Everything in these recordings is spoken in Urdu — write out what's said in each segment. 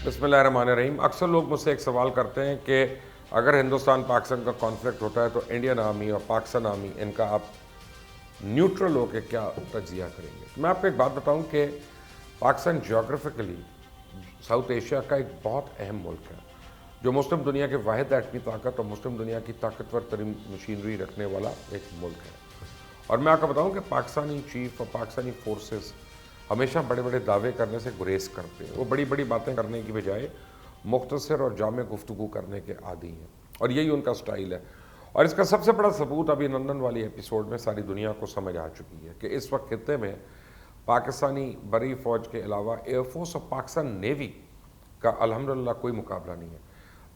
بسم اللہ الرحمن الرحیم۔ اکثر لوگ مجھ سے ایک سوال کرتے ہیں کہ اگر ہندوستان پاکستان کا کانفلکٹ ہوتا ہے تو انڈین آرمی اور پاکستان آرمی ان کا آپ نیوٹرل ہو کے کیا تجزیہ کریں گے؟ میں آپ کو ایک بات بتاؤں کہ پاکستان جغرافیکلی ساؤتھ ایشیا کا ایک بہت اہم ملک ہے، جو مسلم دنیا کے واحد ایٹمی طاقت اور مسلم دنیا کی طاقتور ترین مشینری رکھنے والا ایک ملک ہے۔ اور میں آپ کو بتاؤں کہ پاکستانی چیف اور پاکستانی فورسز ہمیشہ بڑے بڑے دعوے کرنے سے گریز کرتے ہیں۔ وہ بڑی بڑی باتیں کرنے کی بجائے مختصر اور جامع گفتگو کرنے کے عادی ہیں، اور یہی ان کا سٹائل ہے۔ اور اس کا سب سے بڑا ثبوت ابھی لندن والی ایپیسوڈ میں ساری دنیا کو سمجھ آ چکی ہے کہ اس وقت خطے میں پاکستانی بری فوج کے علاوہ ایئر فورس اور پاکستان نیوی کا الحمدللہ کوئی مقابلہ نہیں ہے۔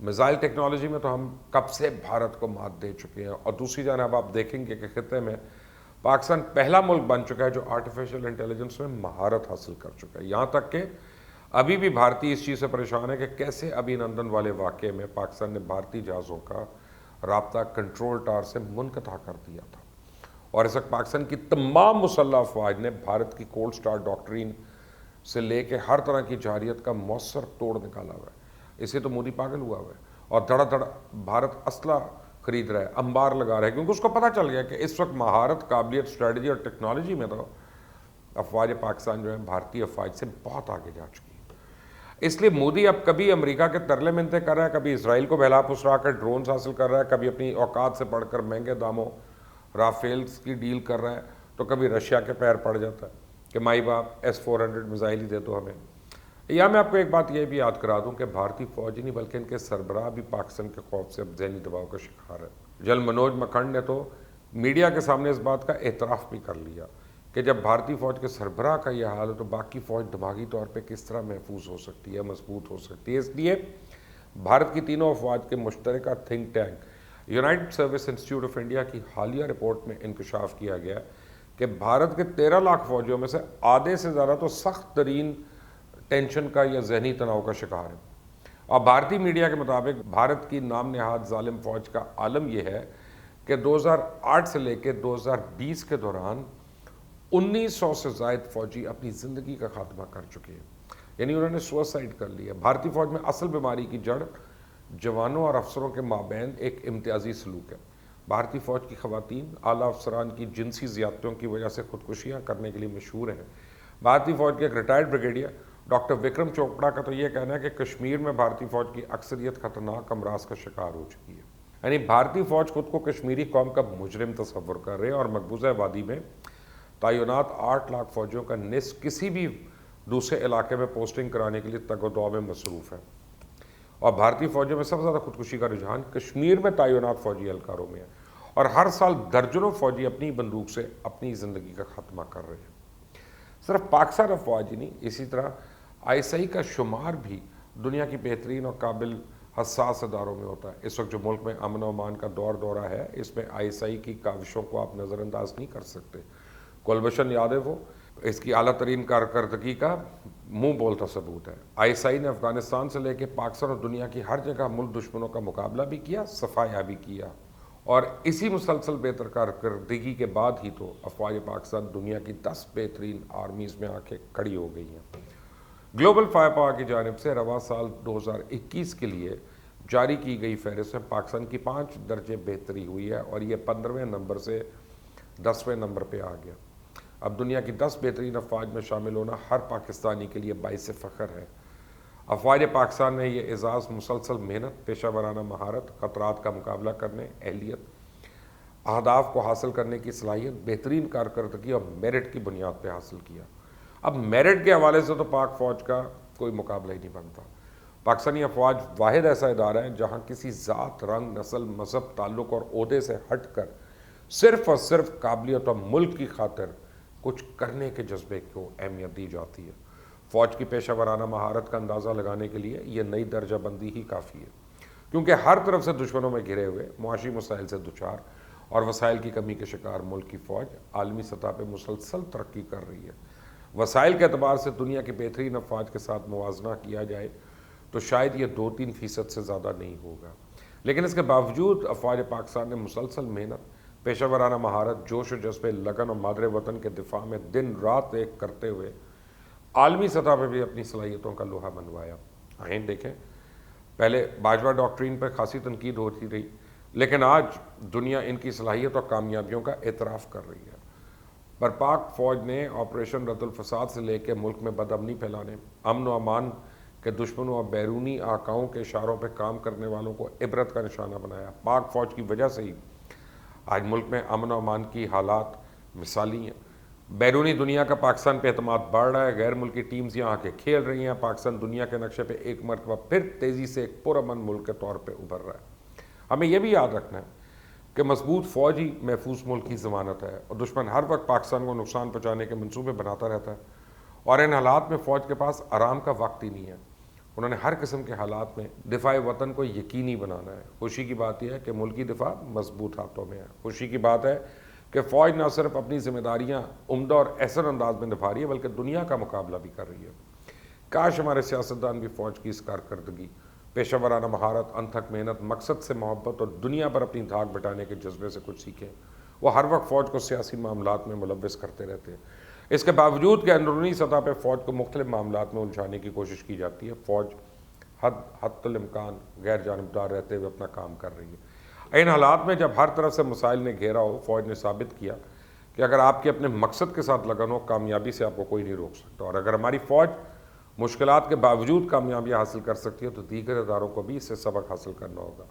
میزائل ٹیکنالوجی میں تو ہم کب سے بھارت کو مات دے چکے ہیں، اور دوسری جانب آپ دیکھیں گے کہ خطے میں پاکستان پہلا ملک بن چکا ہے جو آرٹیفیشل انٹیلیجنس میں مہارت حاصل کر چکا ہے۔ یہاں تک کہ ابھی بھی بھارتی اس چیز سے پریشان ہے کہ کیسے ابھی نندن والے واقعے میں پاکستان نے بھارتی جہازوں کا رابطہ کنٹرول ٹاور سے منقطع کر دیا تھا، اور اس وقت پاکستان کی تمام مسلح افواج نے بھارت کی کولڈ سٹار ڈاکٹرین سے لے کے ہر طرح کی جارحیت کا مؤثر توڑ نکالا ہوا ہے۔ اسے تو مودی پاگل ہوا ہوا ہے اور دھڑا دھڑ بھارت اسلحہ خرید رہا ہے، انبار لگا رہا ہے، کیونکہ اس کو پتہ چل گیا کہ اس وقت مہارت، قابلیت، اسٹریٹجی اور ٹیکنالوجی میں تو افواج پاکستان جو ہے بھارتی افواج سے بہت آگے جا چکی ہے۔ اس لیے مودی اب کبھی امریکہ کے ترلے منتیں کر رہا ہے، کبھی اسرائیل کو بہلا پسرا کر ڈرونز حاصل کر رہا ہے، کبھی اپنی اوقات سے بڑھ کر مہنگے داموں رافیلز کی ڈیل کر رہا ہے، تو کبھی رشیا کے پیر پڑ جاتا ہے کہ مائی باپ S-400 میزائل ہی دے دو ہمیں۔ یا میں آپ کو ایک بات یہ بھی یاد کرا دوں کہ بھارتی فوج ہی نہیں بلکہ ان کے سربراہ بھی پاکستان کے خوف سے اب ذہنی دباؤ کا شکار ہے۔ جنرل منوج مکھنڈ نے تو میڈیا کے سامنے اس بات کا اعتراف بھی کر لیا کہ جب بھارتی فوج کے سربراہ کا یہ حال ہے تو باقی فوج دماغی طور پہ کس طرح محفوظ ہو سکتی ہے، مضبوط ہو سکتی ہے۔ اس لیے بھارت کی تینوں افواج کے مشترکہ think tank United service institute of India کی حالیہ رپورٹ میں انکشاف کیا گیا کہ بھارت کے 13 لاکھ فوجیوں میں سے آدھے سے زیادہ تو سخت ترین ٹینشن کا یا ذہنی تناؤ کا شکار ہے۔ اور بھارتی میڈیا کے مطابق بھارت کی نام نہاد ظالم فوج کا عالم یہ ہے کہ 2008 سے لے کے 2020 کے دوران 1900 سے زائد فوجی اپنی زندگی کا خاتمہ کر چکے ہیں، یعنی انہوں نے سوسائڈ کر لیا۔ بھارتی فوج میں اصل بیماری کی جڑ جوانوں اور افسروں کے مابین ایک امتیازی سلوک ہے۔ بھارتی فوج کی خواتین اعلیٰ افسران کی جنسی زیادتیوں کی وجہ سے خودکشیاں کرنے کے لیے مشہور ہیں۔ بھارتی فوج کے ایک retired brigadier doctor Vikram Chopra کا تو یہ کہنا ہے کہ کشمیر میں بھارتی فوج کی اکثریت خطرناک امراض کا شکار ہو چکی ہے۔ یعنی بھارتی فوج خود کو کشمیری قوم کا مجرم تصور کر رہے ہیں، اور مقبوضہ وادی میں تعینات 8 لاکھ فوجیوں کا نصف کسی بھی دوسرے علاقے میں پوسٹنگ کرانے کے لیے تگ و دو میں مصروف ہے۔ اور بھارتی فوجوں میں سب سے زیادہ خودکشی کا رجحان کشمیر میں تعینات فوجی اہلکاروں میں ہے، اور ہر سال درجنوں فوجی اپنی بندوق سے اپنی زندگی کا خاتمہ کر رہے ہیں۔ صرف پاکستان افواج ہی نہیں، اسی طرح ISI کا شمار بھی دنیا کی بہترین اور قابل حساس اداروں میں ہوتا ہے۔ اس وقت جو ملک میں امن و امان کا دور دورہ ہے، اس میں ISI کی کاوشوں کو آپ نظر انداز نہیں کر سکتے۔ کلبھوشن یادو ہو، اس کی اعلیٰ ترین کارکردگی کا منہ بولتا ثبوت ہے۔ ISI نے افغانستان سے لے کے پاکستان اور دنیا کی ہر جگہ ملک دشمنوں کا مقابلہ بھی کیا، صفایا بھی کیا، اور اسی مسلسل بہتر کارکردگی کے بعد ہی تو افواج پاکستان دنیا کی 10 بہترین آرمیز میں آ کے کھڑی ہو گئی ہیں۔ گلوبل فائر پاور کی جانب سے رواں سال 2021 کے لیے جاری کی گئی فہرست میں پاکستان کی 5 درجے بہتری ہوئی ہے، اور یہ 15ویں نمبر سے 10ویں نمبر پہ آ گیا۔ اب دنیا کی 10 بہترین افواج میں شامل ہونا ہر پاکستانی کے لیے باعث فخر ہے۔ افواج پاکستان میں یہ اعزاز مسلسل محنت، پیشہ ورانہ مہارت، خطرات کا مقابلہ کرنے، اہلیت، اہداف کو حاصل کرنے کی صلاحیت، بہترین کارکردگی اور میرٹ کی بنیاد پہ حاصل کیا۔ اب میرٹ کے حوالے سے تو پاک فوج کا کوئی مقابلہ ہی نہیں بنتا۔ پاکستانی افواج واحد ایسا ادارہ ہے جہاں کسی ذات، رنگ، نسل، مذہب، تعلق اور عہدے سے ہٹ کر صرف اور صرف قابلیت اور ملک کی خاطر کچھ کرنے کے جذبے کو اہمیت دی جاتی ہے۔ فوج کی پیشہ ورانہ مہارت کا اندازہ لگانے کے لیے یہ نئی درجہ بندی ہی کافی ہے، کیونکہ ہر طرف سے دشمنوں میں گھرے ہوئے، معاشی مسائل سے دوچار اور وسائل کی کمی کے شکار ملک کی فوج عالمی سطح پہ مسلسل ترقی کر رہی ہے۔ وسائل کے اعتبار سے دنیا کی بہترین افواج کے ساتھ موازنہ کیا جائے تو شاید یہ 2-3% سے زیادہ نہیں ہوگا، لیکن اس کے باوجود افواج پاکستان نے مسلسل محنت، پیشہ ورانہ مہارت، جوش و جذبے، لگن اور مادر وطن کے دفاع میں دن رات ایک کرتے ہوئے عالمی سطح پہ بھی اپنی صلاحیتوں کا لوہا منوایا۔ آئیں دیکھیں، پہلے باجوہ ڈاکٹرین پر خاصی تنقید ہوتی رہی، لیکن آج دنیا ان کی صلاحیت اور کامیابیوں کا اعتراف کر رہی ہے۔ پر پاک فوج نے آپریشن رد الفساد سے لے کے ملک میں بدامنی پھیلانے، امن و امان کے دشمنوں اور بیرونی آقاؤں کے اشاروں پہ کام کرنے والوں کو عبرت کا نشانہ بنایا۔ پاک فوج کی وجہ سے ہی آج ملک میں امن و امان کی حالات مثالی ہیں۔ بیرونی دنیا کا پاکستان پہ اعتماد بڑھ رہا ہے، غیر ملکی ٹیمز یہاں آ کے کھیل رہی ہیں، پاکستان دنیا کے نقشے پہ ایک مرتبہ پھر تیزی سے ایک پرامن ملک کے طور پہ ابھر رہا ہے۔ ہمیں یہ بھی یاد رکھنا ہے کہ مضبوط فوج ہی محفوظ ملک کی ضمانت ہے، اور دشمن ہر وقت پاکستان کو نقصان پہنچانے کے منصوبے بناتا رہتا ہے، اور ان حالات میں فوج کے پاس آرام کا وقت ہی نہیں ہے۔ انہوں نے ہر قسم کے حالات میں دفاع وطن کو یقینی بنانا ہے۔ خوشی کی بات یہ ہے کہ ملکی دفاع مضبوط ہاتھوں میں ہے۔ خوشی کی بات ہے کہ فوج نہ صرف اپنی ذمہ داریاں عمدہ اور احسن انداز میں نبھا رہی ہے بلکہ دنیا کا مقابلہ بھی کر رہی ہے۔ کاش ہمارے سیاستدان بھی فوج کی اس کارکردگی، پیشہ ورانہ مہارت، انتھک محنت، مقصد سے محبت اور دنیا پر اپنی دھاک بٹانے کے جذبے سے کچھ سیکھیں۔ وہ ہر وقت فوج کو سیاسی معاملات میں ملوث کرتے رہتے ہیں، اس کے باوجود کہ اندرونی سطح پہ فوج کو مختلف معاملات میں الجھانے کی کوشش کی جاتی ہے، فوج حد الامکان غیر جانبدار رہتے ہوئے اپنا کام کر رہی ہے۔ ان حالات میں جب ہر طرف سے مسائل نے گھیرا ہو، فوج نے ثابت کیا کہ اگر آپ کے اپنے مقصد کے ساتھ لگن ہو، کامیابی سے آپ کو کوئی نہیں روک سکتا، اور اگر ہماری فوج مشکلات کے باوجود کامیابی حاصل کر سکتی ہے تو دیگر اداروں کو بھی اس سے سبق حاصل کرنا ہوگا۔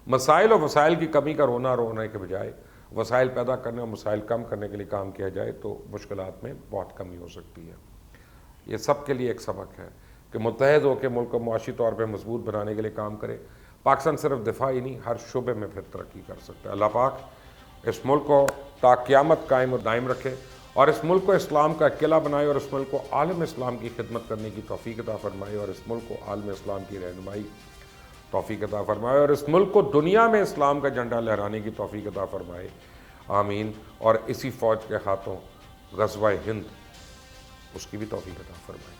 مسائل اور وسائل کی کمی کا رونے کے بجائے وسائل پیدا کرنے اور مسائل کم کرنے کے لیے کام کیا جائے تو مشکلات میں بہت کمی ہو سکتی ہے۔ یہ سب کے لیے ایک سبق ہے کہ متحد ہو کے ملک کو معاشی طور پہ مضبوط بنانے کے لیے کام کرے۔ پاکستان صرف دفاع ہی نہیں، ہر شعبے میں پھر ترقی کر سکتا ہے۔ اللہ پاک اس ملک کو تا قیامت قائم و دائم رکھے، اور اس ملک کو اسلام کا قلعہ بنائے، اور اس ملک کو عالم اسلام کی خدمت کرنے کی توفیق عطا فرمائے، اور اس ملک کو عالم اسلام کی رہنمائی توفیق عطا فرمائے، اور اس ملک کو دنیا میں اسلام کا جھنڈا لہرانے کی توفیق عطا فرمائے، آمین۔ اور اسی فوج کے ہاتھوں غزوہ ہند، اس کی بھی توفیق عطا فرمائے۔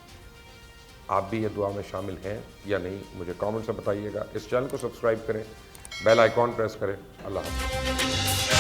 آپ بھی یہ دعا میں شامل ہیں یا نہیں، مجھے کامنٹ سے بتائیے گا۔ اس چینل کو سبسکرائب کریں، بیل آئیکن پریس کریں۔ اللہ حافظ۔